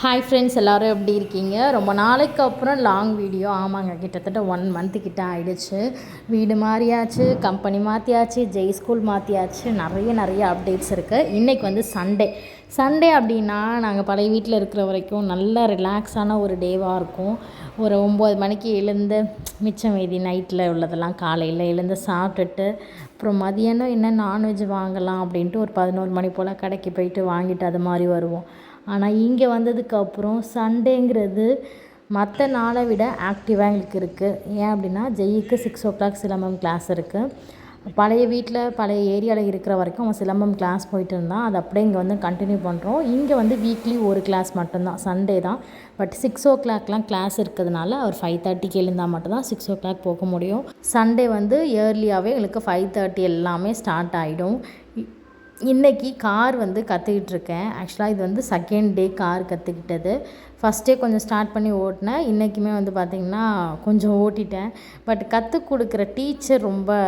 Hi friends, எல்லோரும் எப்படி இருக்கீங்க? ரொம்ப நாளைக்கு அப்புறம் லாங் வீடியோ. ஆமாங்க, கிட்டத்தட்ட 1 மந்த்து கிட்ட ஆகிடுச்சு. வீடு மாறியாச்சு, கம்பெனி மாற்றியாச்சு, ஜெய் ஸ்கூல் மாற்றியாச்சு. நிறைய அப்டேட்ஸ் இருக்குது. இன்றைக்கி வந்து சண்டே அப்படின்னா நாங்கள் பழைய வீட்டில் இருக்கிற வரைக்கும் நல்ல ரிலாக்ஸான ஒரு டேவாக இருக்கும். ஒரு 9 மணிக்கு எழுந்து மிச்சம் மீதி நைட்டில் உள்ளதெல்லாம் காலையில் எழுந்து சாப்பிட்டுட்டு அப்புறம் மதியானம் என்ன நான்வெஜ் வாங்கலாம் அப்படின்ட்டு ஒரு 11 மணி போல் கடைக்கு போயிட்டு வாங்கிட்டு அது மாதிரி வருவோம். ஆனால் இங்கே வந்ததுக்கப்புறம் சண்டேங்கிறது மற்ற நாளை விட ஆக்டிவாக எங்களுக்கு இருக்குது. ஏன் அப்படின்னா ஜெய்க்கு 6 o'clock சிலம்பம் கிளாஸ் இருக்குது. பழைய வீட்டில் பழைய ஏரியாவில் இருக்கிற வரைக்கும் அவன் சிலம்பம் கிளாஸ் போயிட்டு இருந்தான். அது அப்படியே இங்கே வந்து கண்டினியூ பண்ணுறோம். இங்கே வந்து வீக்லி ஒரு கிளாஸ் மட்டும்தான், சண்டே தான். பட் 6 o'clockலாம் கிளாஸ் இருக்கிறதுனால அவர் 5:30க்கு எழுந்தால் மட்டும்தான் 6 o'clock போக முடியும். சண்டே வந்து இயர்லியாகவே எங்களுக்கு 5:30 எல்லாமே ஸ்டார்ட் ஆகிடும். இன்றைக்கி கார் வந்து கற்றுக்கிட்டுருக்கேன். ஆக்சுவலாக இது வந்து செகண்ட் டே கார் கற்றுக்கிட்டது. ஃபஸ்ட் டே கொஞ்சம் ஸ்டார்ட் பண்ணி ஓட்டினேன். இன்றைக்குமே வந்து பார்த்திங்கன்னா கொஞ்சம் ஓட்டிட்டேன். பட் கற்றுக் கொடுக்குற டீச்சர் ரொம்ப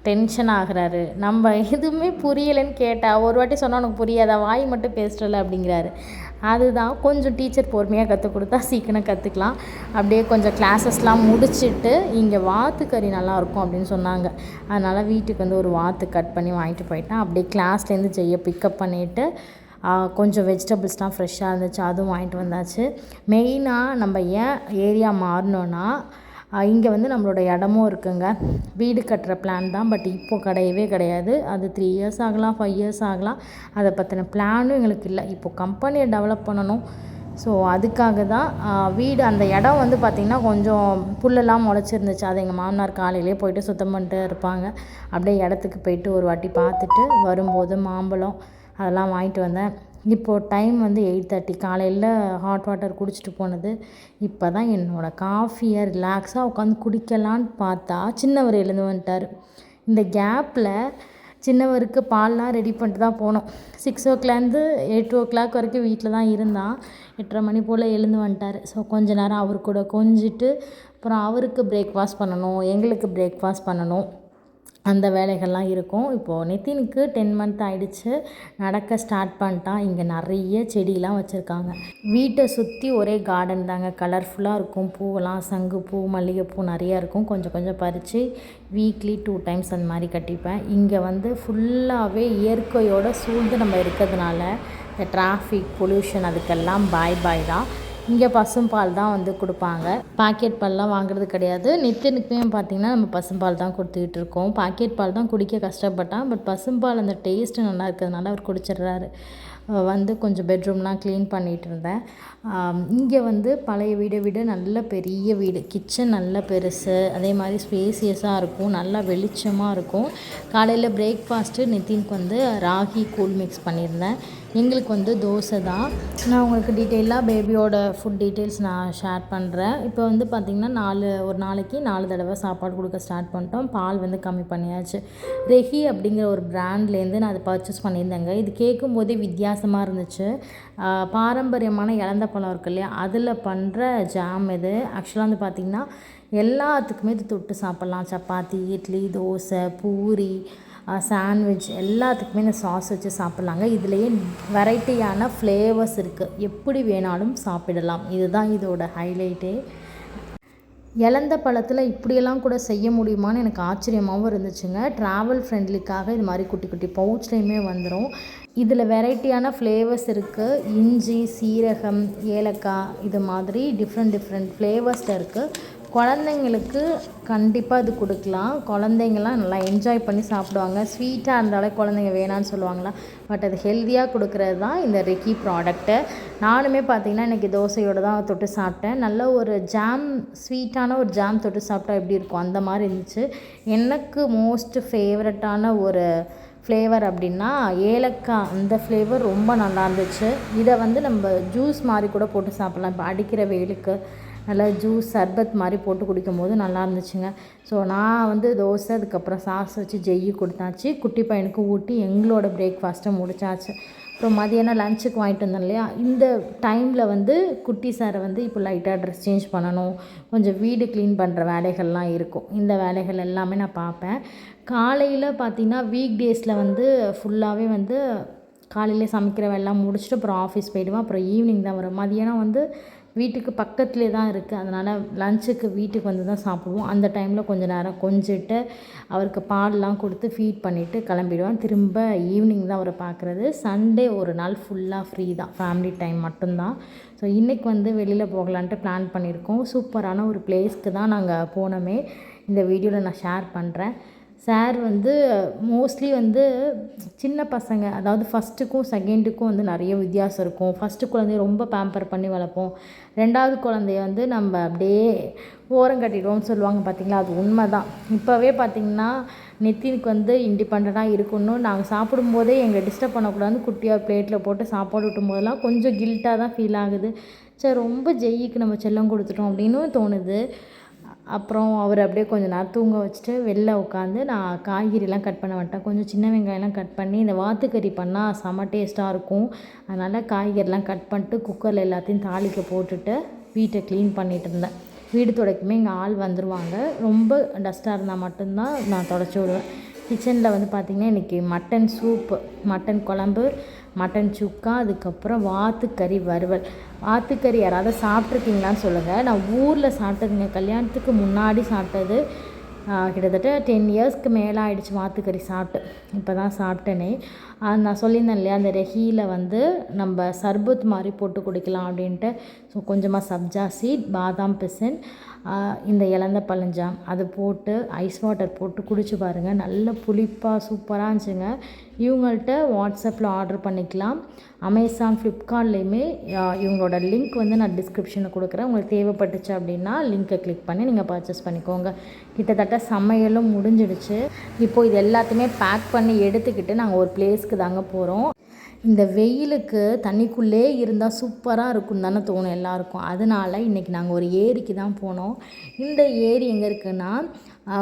டென்ஷன் ஆகிறாரு. நம்ம எதுவுமே புரியலைன்னு கேட்டால் ஒரு வாட்டி சொன்னால் உனக்கு புரியாதா, வாய் மட்டும் பேசுகிறல அப்படிங்கிறாரு. அதுதான் கொஞ்சம் டீச்சர் பொறுமையாக கற்றுக் கொடுத்தா சீக்கிரம் கற்றுக்கலாம். அப்படியே கொஞ்சம் கிளாஸஸ்லாம் முடிச்சுட்டு இங்கே வாத்துக்கறி நல்லாயிருக்கும் அப்படின்னு சொன்னாங்க. அதனால் வீட்டுக்கு வந்து ஒரு வாத்து கட் பண்ணி வாங்கிட்டு போயிட்டேன். அப்படியே கிளாஸ்லேருந்து ஜெய்யை பிக்கப் பண்ணிவிட்டு கொஞ்சம் வெஜிடபிள்ஸ்லாம் ஃப்ரெஷ்ஷாக இருந்துச்சு, அதுவும் வாங்கிட்டு வந்தாச்சு. மெயினாக நம்ம ஏன் ஏரியா மாறினோன்னா இங்கே வந்து நம்மளோட இடமும் இருக்குங்க. வீடு கட்டுற பிளான் தான். பட் இப்போது கிடையவே கிடையாது. அது 3 years ஆகலாம், 5 years ஆகலாம். அதை பற்றின பிளானும் எங்களுக்கு இல்லை. இப்போது கம்பெனியை டெவலப் பண்ணணும். ஸோ அதுக்காக தான் வீடு அந்த இடம் வந்து பார்த்திங்கன்னா கொஞ்சம் புல்லெல்லாம் முளைச்சிருந்துச்சு. அது எங்கள் மாமனார் காலையிலே போயிட்டு சுத்தம் பண்ணிட்டு இருப்பாங்க. அப்படியே இடத்துக்கு போயிட்டு ஒரு வாட்டி பார்த்துட்டு வரும்போது மாம்பழம் அதெல்லாம் வாங்கிட்டு வந்தேன். இப்போது டைம் வந்து 8:30. காலையில் ஹாட் வாட்டர் குடிச்சிட்டு போனது. இப்போ தான் என்னோடய காஃபியை ரிலாக்ஸாக உட்காந்து குடிக்கலான்னு பார்த்தா சின்னவர் எழுந்து வந்துட்டார். இந்த கேப்பில் சின்னவருக்கு பால்லாம் ரெடி பண்ணிட்டு தான் போனோம். 6 o'clockலேருந்து 8 o'clock வரைக்கும் வீட்டில் தான் இருந்தான். 8:30 மணி போல் எழுந்து வந்துட்டார். ஸோ கொஞ்ச நேரம் அவர் கூட கொஞ்சிட்டு அப்புறம் அவருக்கு பிரேக்ஃபாஸ்ட் பண்ணணும், எங்களுக்கு பிரேக்ஃபாஸ்ட் பண்ணணும். அந்த வேலைகள்லாம் இருக்கும். இப்போது நிதினுக்கு 10 month ஆகிடுச்சு. நடக்க ஸ்டார்ட் பண்ணிட்டான். இங்கே நிறைய செடியெலாம் வச்சுருக்காங்க. வீட்டை சுற்றி ஒரே கார்டன் தாங்க. கலர்ஃபுல்லாக இருக்கும். பூவெல்லாம் சங்குப்பூ, மல்லிகைப்பூ நிறையா இருக்கும். கொஞ்சம் கொஞ்சம் பறித்து வீக்லி 2 times அந்த மாதிரி கட்டிப்பேன். இங்கே வந்து ஃபுல்லாகவே இயற்கையோடு சூழ்ந்து நம்ம இருக்கிறதுனால இந்த டிராஃபிக் பொல்யூஷன் அதுக்கெல்லாம் பாய் தான். இங்கே பசும்பால் தான் வந்து கொடுப்பாங்க. பாக்கெட் பால்லாம் வாங்குறது கிடையாது. நித்தினுக்குமே பார்த்திங்கன்னா நம்ம பசும்பால் தான் கொடுத்துக்கிட்டு இருக்கோம். பாக்கெட் பால் தான் குடிக்க கஷ்டப்பட்டான். பட் பசும்பால் அந்த டேஸ்ட்டு நல்லா இருக்கிறதுனால அவர் குடிச்சிடுறாரு. வந்து கொஞ்சம் பெட்ரூம்லாம் க்ளீன் பண்ணிகிட்டு இருந்தேன். இங்கே வந்து பழைய வீடை விட நல்ல பெரிய வீடு. கிச்சன் நல்ல பெருசு, அதே மாதிரி ஸ்பேசியஸாக இருக்கும், நல்லா வெளிச்சமாக இருக்கும். காலையில் பிரேக்ஃபாஸ்ட்டு நிதினுக்கு வந்து ராகி கூழ் மிக்ஸ் பண்ணியிருந்தேன். எங்களுக்கு வந்து தோசை தான். நான் உங்களுக்கு டீட்டெயிலாக பேபியோட ஃபுட் டீட்டெயில்ஸ் நான் ஷேர் பண்ணுறேன். இப்போ வந்து பார்த்திங்கன்னா ஒரு நாளைக்கு 4 தடவை சாப்பாடு கொடுக்க ஸ்டார்ட் பண்ணிட்டோம். பால் வந்து கம்மி பண்ணியாச்சு. ரெஹி அப்படிங்கிற ஒரு பிராண்ட்லேருந்து நான் அதை பர்ச்சேஸ் பண்ணியிருந்தேங்க. இது கேட்கும்போதே வித்தியாசமாக இருந்துச்சு. பாரம்பரியமான இலந்த பழம் இருக்கு இல்லையா, அதில் பண்ணுற ஜாம் இது. ஆக்சுவலாக வந்து பார்த்திங்கன்னா எல்லாத்துக்குமே இது தொட்டு சாப்பிட்லாம். சப்பாத்தி, இட்லி, தோசை, பூரி, சாண்ட்விச் எல்லாத்துக்குமே இந்த சாஸ் வச்சு சாப்பிட்லாங்க. இதுலேயே வெரைட்டியான ஃப்ளேவர்ஸ் இருக்குது. எப்படி வேணாலும் சாப்பிடலாம். இதுதான் இதோட ஹைலைட்டே. இலந்த பழத்தில் இப்படியெல்லாம் கூட செய்ய முடியுமான்னு எனக்கு ஆச்சரியமாகவும் இருந்துச்சுங்க. ட்ராவல் ஃப்ரெண்ட்லிக்காக இது மாதிரி குட்டி குட்டி பவுச்லேயுமே வந்துடும். இதில் வெரைட்டியான ஃப்ளேவர்ஸ் இருக்குது. இஞ்சி, சீரகம், ஏலக்காய் இது மாதிரி டிஃப்ரெண்ட் ஃப்ளேவர்ஸில் இருக்குது. குழந்தைங்களுக்கு கண்டிப்பாக இது கொடுக்கலாம். குழந்தைங்கள்லாம் நல்லா என்ஜாய் பண்ணி சாப்பிடுவாங்க. ஸ்வீட்டாக இருந்தாலே குழந்தைங்க வேணான்னு சொல்லுவாங்களா, பட் அது ஹெல்த்தியாக கொடுக்குறது தான் இந்த ரெக்கி ப்ராடக்ட்டு. நானுமே பார்த்திங்கன்னா இன்றைக்கி தோசையோடு தான் தொட்டு சாப்பிட்டேன். நல்ல ஒரு ஜாம், ஸ்வீட்டான ஒரு ஜாம் தொட்டு சாப்பிட்டா எப்படி இருக்கும் அந்த மாதிரி இருந்துச்சு. எனக்கு மோஸ்ட் ஃபேவரட்டான ஒரு ஃப்ளேவர் அப்படின்னா ஏலக்காய், அந்த ஃப்ளேவர் ரொம்ப நல்லா இருந்துச்சு. இதை வந்து நம்ம ஜூஸ் மாதிரி கூட போட்டு சாப்பிட்லாம். இப்போ அடிக்கிற வெயிலுக்கு நல்லா ஜூஸ் சர்பத் மாதிரி போட்டு குடிக்கும் போது நல்லா இருந்துச்சுங்க. ஸோ நான் வந்து தோசை, அதுக்கப்புறம் சாஸ் வச்சு ஜெய்யி கொடுத்தாச்சு. குட்டி பையனுக்கு ஊட்டி எங்களோட பிரேக்ஃபாஸ்ட்டை முடிச்சாச்சு. அப்புறம் மதியானம் லஞ்சுக்கு வாங்கிட்டு வந்தோம் இல்லையா, இந்த டைமில் வந்து குட்டி சாரை வந்து இப்போ லைட்டாக ட்ரெஸ் சேஞ்ச் பண்ணணும், கொஞ்சம் வீடு க்ளீன் பண்ணுற வேலைகள்லாம் இருக்கும். இந்த வேலைகள் எல்லாமே நான் பார்ப்பேன். காலையில் பார்த்திங்கன்னா வீக் டேஸில் வந்து ஃபுல்லாகவே வந்து காலையிலே சமைக்கிற வேலைலாம் முடிச்சுட்டு அப்புறம் ஆஃபீஸ் போயிடுவேன். அப்புறம் ஈவினிங் தான் வரும். மதியானம் வந்து வீட்டுக்கு பக்கத்துலேயே தான் இருக்குது. அதனால் லஞ்சுக்கு வீட்டுக்கு வந்து தான் சாப்பிடுவோம். அந்த டைமில் கொஞ்சம் நேரம் கொஞ்சிட்டு அவருக்கு பால்லாம் கொடுத்து ஃபீட் பண்ணிவிட்டு கிளம்பிடுவேன். திரும்ப ஈவினிங் தான் அவரை பார்க்குறது. சண்டே ஒரு நாள் ஃபுல்லாக ஃப்ரீ தான், ஃபேமிலி டைம் மட்டும்தான். ஸோ இன்றைக்கி வந்து வெளியில் போகலான்ட்டு பிளான் பண்ணியிருக்கோம். சூப்பரான ஒரு பிளேஸ்க்கு தான் நாங்கள் போனோமே. இந்த வீடியோவில் நான் ஷேர் பண்ணுறேன். சார் வந்து மோஸ்ட்லி வந்து சின்ன பசங்க, அதாவது ஃபஸ்ட்டுக்கும் செகண்டுக்கும் வந்து நிறைய வித்தியாசம் இருக்கும். ஃபஸ்ட்டு குழந்தைய ரொம்ப பேம்பர் பண்ணி வளர்ப்போம். 2வது குழந்தைய வந்து நம்ம அப்படியே ஓரம் கட்டிடுவோம்னு சொல்லுவாங்க பார்த்திங்களா, அது உண்மை தான். இப்போவே பார்த்திங்கன்னா நித்தினுக்கு வந்து இண்டிபெண்ட்டாக இருக்கணும். நாங்கள் சாப்பிடும்போதே எங்களை டிஸ்டர்ப் பண்ணக்கூடாதுன்னு குட்டியாக பிளேட்டில் போட்டு சாப்பாடு ஊட்டும் போதெல்லாம் கொஞ்சம் கில்ட்டாக தான் ஃபீல் ஆகுது. சரி, ரொம்ப ஜெய்யிக்கு நம்ம செல்லம் கொடுத்துட்டோம் அப்படின்னு தோணுது. அப்புறம் அவர் அப்படியே கொஞ்சம் நேரம் தூங்க வச்சுட்டு வெளில உட்காந்து நான் காய்கறிலாம் கட் பண்ண மாட்டேன். கொஞ்சம் சின்ன வெங்காயம்லாம் கட் பண்ணி இந்த வாத்துக்கறி பண்ணால் செம்ம டேஸ்ட்டாக இருக்கும். அதனால் காய்கறிலாம் கட் பண்ணிட்டு குக்கரில் எல்லாத்தையும் தாளிக்க போட்டுட்டு வீட்டை க்ளீன் பண்ணிகிட்டு இருந்தேன். வீடு துடைக்குமே எங்கள் ஆள் வந்துடுவாங்க. ரொம்ப டஸ்ட்டாக இருந்தால் மட்டும்தான் நான் துடைச்சி விடுவேன். கிச்சனில் வந்து பார்த்திங்கன்னா இன்றைக்கி மட்டன் சூப்பு, மட்டன் குழம்பு, மட்டன் சுக்கா, அதுக்கப்புறம் வாத்துக்கறி வறுவல். வாத்துக்கறி யாராவது சாப்பிட்ருக்கீங்களான்னு சொல்லுங்கள். நான் ஊரில் சாப்பிட்டதுங்க, கல்யாணத்துக்கு முன்னாடி சாப்பிட்டது. கிட்டத்தட்ட 10 இயர்ஸ்க்கு மேலே ஆகிடுச்சு வாத்துக்கறி சாப்பிட்டு. இப்போ தான் சாப்பிட்டேனே. நான் சொல்லியிருந்தேன் இல்லையா, அந்த ரெஹியில் வந்து நம்ம சர்பத் மாதிரி போட்டு குடிக்கலாம் அப்படின்ட்டு. ஸோ கொஞ்சமாக சப்ஜா சீட், பாதாம் பிசின், இந்த இலந்த பழஞ்சாம் அது போட்டு ஐஸ் வாட்டர் போட்டு குடிச்சு பாருங்கள். நல்ல புளிப்பாக சூப்பராக இருந்துச்சுங்க. இவங்கள்ட்ட வாட்ஸ்அப்பில் ஆர்டர் பண்ணிக்கலாம். அமேசான், ஃப்ளிப்கார்ட்லேயுமே இவங்களோட லிங்க் வந்து நான் டிஸ்கிரிப்ஷனில் கொடுக்குறேன். உங்களுக்கு தேவைப்பட்டுச்சு அப்படின்னா லிங்க்கை கிளிக் பண்ணி நீங்கள் பர்ச்சேஸ் பண்ணிக்கோங்க. கிட்டத்தட்ட சமையலும் முடிஞ்சிடுச்சு. இப்போது இது எல்லாத்தையுமே பேக் பண்ணி எடுத்துக்கிட்டு நாங்கள் ஒரு பிளேஸ்க்கு தாங்க போகிறோம். இந்த வெயிலுக்கு தண்ணிக்குள்ளே இருந்தால் சூப்பராக இருக்கும் தானே தோணும் எல்லாருக்கும். அதனால் இன்றைக்கி நாங்கள் ஒரு ஏரிக்கு தான் போனோம். இந்த ஏரி எங்கே இருக்குன்னா,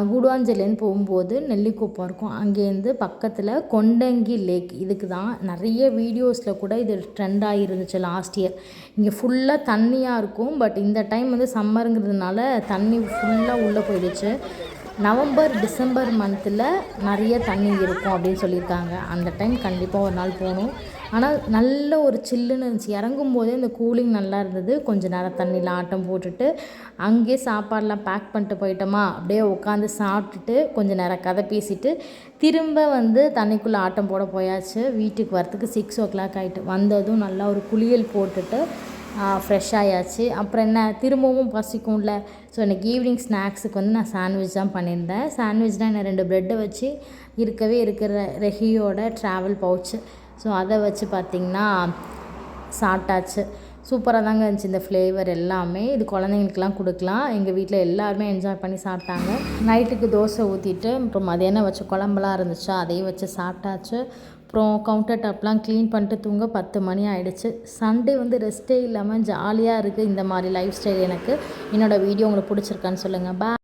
கூடுவாஞ்சலேருந்து போகும்போது நெல்லிக்குப்பம் இருக்கும். அங்கேருந்து பக்கத்தில் கொண்டங்கி லேக். இதுக்கு தான் நிறைய வீடியோஸில் கூட இது ட்ரெண்டாக இருந்துச்சு லாஸ்ட் இயர். இங்கே ஃபுல்லாக தண்ணியாக இருக்கும். பட் இந்த டைம் வந்து சம்மருங்கிறதுனால தண்ணி ஃபுல்லாக உள்ளே போயிடுச்சு. நவம்பர், டிசம்பர் மந்தில் நிறைய தண்ணி இருக்கும் அப்படின்னு சொல்லியிருக்காங்க. அந்த டைம் கண்டிப்பாக ஒரு நாள் போகணும். ஆனால் நல்ல ஒரு சில்லுன்னு இருந்துச்சு. இறங்கும் போதே இந்த கூலிங் நல்லா இருந்தது. கொஞ்சம் நேரம் தண்ணியில் ஆட்டம் போட்டுட்டு அங்கேயே சாப்பாடெலாம் பேக் பண்ணிட்டு போயிட்டோமா, அப்படியே உட்காந்து சாப்பிட்டுட்டு கொஞ்சம் நேரம் கதை பேசிட்டு திரும்ப வந்து தண்ணிக்குள்ளே ஆட்டம் போட போயாச்சு. வீட்டுக்கு வரத்துக்கு 6 o'clock ஆகிட்டு. வந்ததும் நல்லா ஒரு குளியல் போட்டுட்டு ஃப்ரெஷ் ஆயாச்சு. அப்புறம் என்ன, திரும்பவும் பசிக்கும்ல. ஸோ இன்றைக்கி ஈவினிங் ஸ்நாக்ஸுக்கு வந்து நான் சாண்ட்விச் தான் பண்ணியிருந்தேன். சாண்ட்விச்னால் என்ன, 2 ப்ரெட்டை வச்சு இருக்கிற ரெஹியோட ட்ராவல் பவுச்சு, ஸோ அதை வச்சு பார்த்திங்கன்னா சாப்பிட்டாச்சு. சூப்பராக தாங்க இருந்துச்சு இந்த ஃப்ளேவர் எல்லாமே. இது குழந்தைங்களுக்குலாம் கொடுக்கலாம். எங்கள் வீட்டில் எல்லாருமே என்ஜாய் பண்ணி சாப்பிட்டாங்க. நைட்டுக்கு தோசை ஊற்றிட்டு அப்புறம் மதியானம் வச்ச குழம்புலாம் இருந்துச்சு, அதையும் வச்சு சாப்பிட்டாச்சு. அப்புறம் கவுண்டர் டாப்லாம் க்ளீன் பண்ணிட்டு தூங்க 10 மணி ஆகிடுச்சு. சண்டே வந்து ரெஸ்ட்டே இல்லாமல் ஜாலியாக இருக்குது. இந்த மாதிரி லைஃப் ஸ்டைல் எனக்கு. என்னோடய வீடியோ உங்களுக்கு பிடிச்சிருக்கான்னு சொல்லுங்கள். பாய்.